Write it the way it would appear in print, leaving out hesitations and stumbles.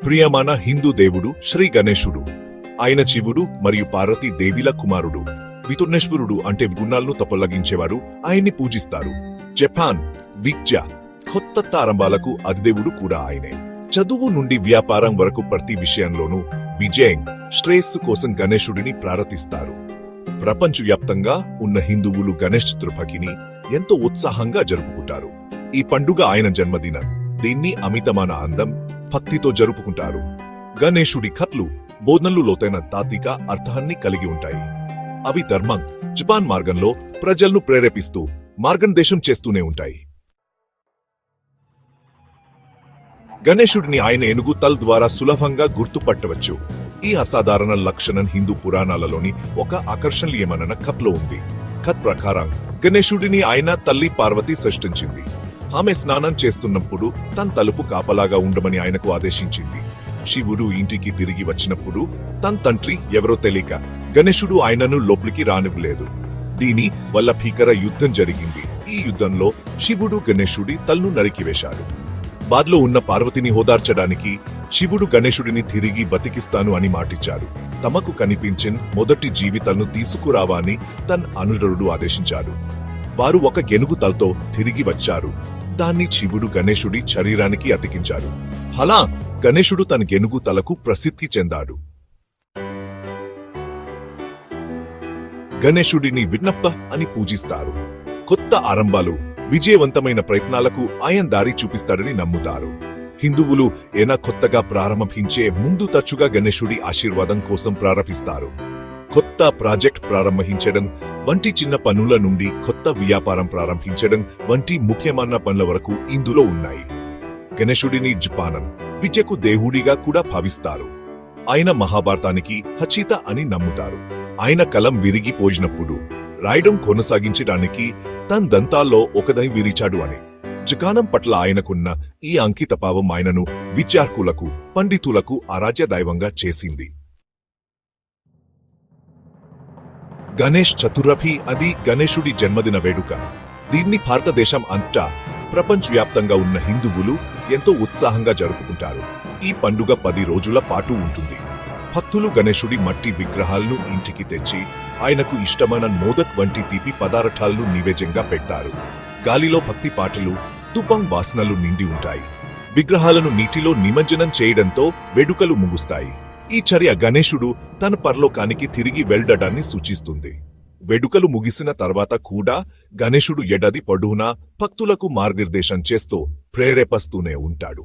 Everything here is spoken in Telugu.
ప్రియమైన హిందూ దేవుడు శ్రీ గణేశుడు. ఆయన శివుడు మరియు పార్వతీ దేవిల కుమారుడు. విఘ్నేశ్వరుడు అంటే గుణాలను తొలగించేవారు. ఆయన్ని పూజిస్తారు. జపాన్ విద్య కొత్త ప్రారంభాలకు అధిదేవుడు కూడా ఆయనే. చదువు నుండి వ్యాపారం వరకు ప్రతి విషయంలోనూ విజయం శ్రేయస్సు కోసం గణేశుడిని ప్రార్థిస్తారు. ప్రపంచవ్యాప్తంగా ఉన్న హిందువులు గణేష్ చతుర్థిని ఎంతో ఉత్సాహంగా జరుపుకుంటారు. ఈ పండుగ ఆయన జన్మదినం. దీన్ని అమితమైన అందం, భక్తితో జరుపుకుంటారు. గణేశుడి కథలు, బోధనలు లోతైన తాత్విక అర్థాన్ని కలిగి ఉంటాయి. అవి ధర్మం, జపాన్ మార్గంలో ప్రజలను ప్రేరేపిస్తూ మార్గనిర్దేశం చేస్తూనే ఉంటాయి. గణేశుడిని ఆయన ఏనుగు తల ద్వారా సులభంగా గుర్తుపట్టవచ్చు. ఈ అసాధారణ లక్షణం హిందూ పురాణాలలోని ఒక ఆకర్షణీయమైన కథలో ఉంది. కథ ప్రకారం గణేశుడిని ఆయన తల్లి పార్వతి సృష్టించింది. ఆమె స్నానం చేస్తున్నప్పుడు తన తలుపు కాపలాగా ఉండమని ఆయనకు ఆదేశించింది. శివుడు ఇంటికి తిరిగి వచ్చినప్పుడు తన తండ్రి ఎవరో తెలియక గణేశుడు ఆయనను లోపలికి రానివ్వలేదు. దీని వల్ల భీకర యుద్ధం జరిగింది. ఈ యుద్ధంలో శివుడు గణేశుడి తలను నరికివేశాడు. బాధలో ఉన్న పార్వతిని ఓదార్చడానికి శివుడు గణేశుడిని తిరిగి బతికిస్తాను అని మాటిచ్చారు. తమకు కనిపించిన మొదటి జీవితాలను తీసుకురావాలని తన అనుచరుడు ఆదేశించాడు. వారు ఒక ఏనుగు తలతో తిరిగి వచ్చారు. దాన్ని శివుడు గణేశుడి శరీరానికి అతికించాడు. అలా గణేశుడు తన ఏనుగు తలకు ప్రసిద్ధి చెందాడు. గణేశుడిని విఘ్నప్ప అని పూజిస్తారు. కొత్త ఆరంభాలు, విజయవంతమైన ప్రయత్నాలకు ఆయన దారి చూపిస్తాడని నమ్ముతారు. హిందువులు ఏనా కొత్తగా ప్రారంభించే ముందు తరచుగా గణేశుడి ఆశీర్వాదం కోసం ప్రారంభిస్తారు. కొత్త ప్రాజెక్ట్ ప్రారంభించడం వంటి చిన్న పనుల నుండి కొత్త వ్యాపారం ప్రారంభించడం వంటి ముఖ్యమైన పనుల వరకు ఇందులో ఉన్నాయి. గణేశుడిని జపాన్ విద్యకు దేవుడిగా కూడా భావిస్తారు. ఆయన మహాభారతానికి రచయిత అని నమ్ముతారు. ఆయన కలం విరిగిపోయినప్పుడు రాయడం కొనసాగించడానికి తన దంతాల్లో ఒకదని విరిచాడు అని. జపానం పట్ల ఆయనకున్న ఈ అంకితభావం ఆయనను విద్యార్థులకు, పండితులకు ఆరాధ్య దైవంగా చేసింది. గణేష్ చతుర్థి అది గణేశుడి జన్మదిన వేడుక. దీన్ని భారతదేశం అంతా, ప్రపంచవ్యాప్తంగా ఉన్న హిందువులు ఎంతో ఉత్సాహంగా జరుపుకుంటారు. ఈ పండుగ 10 రోజుల పాటు ఉంటుంది. భక్తులు గణేశుడి మట్టి విగ్రహాలను ఇంటికి తెచ్చి ఆయనకు ఇష్టమైన మోదక్ వంటి తీపి పదార్థాలను నైవేద్యంగా పెడతారు. గాలిలో భక్తి పాటలు, ధూపం వాసనలు నిండి ఉంటాయి. విగ్రహాలను నీటిలో నిమజ్జనం చేయడంతో వేడుకలు ముగుస్తాయి. ఈ చర్య గణేశుడు తన పరలోకానికి తిరిగి వెళ్లడాన్ని సూచిస్తుంది. వేడుకలు ముగిసిన తర్వాత కూడా గణేశుడు ఏడాది పొడవునా భక్తులకు మార్గనిర్దేశం చేస్తూ ప్రేరేపిస్తూనే ఉంటాడు.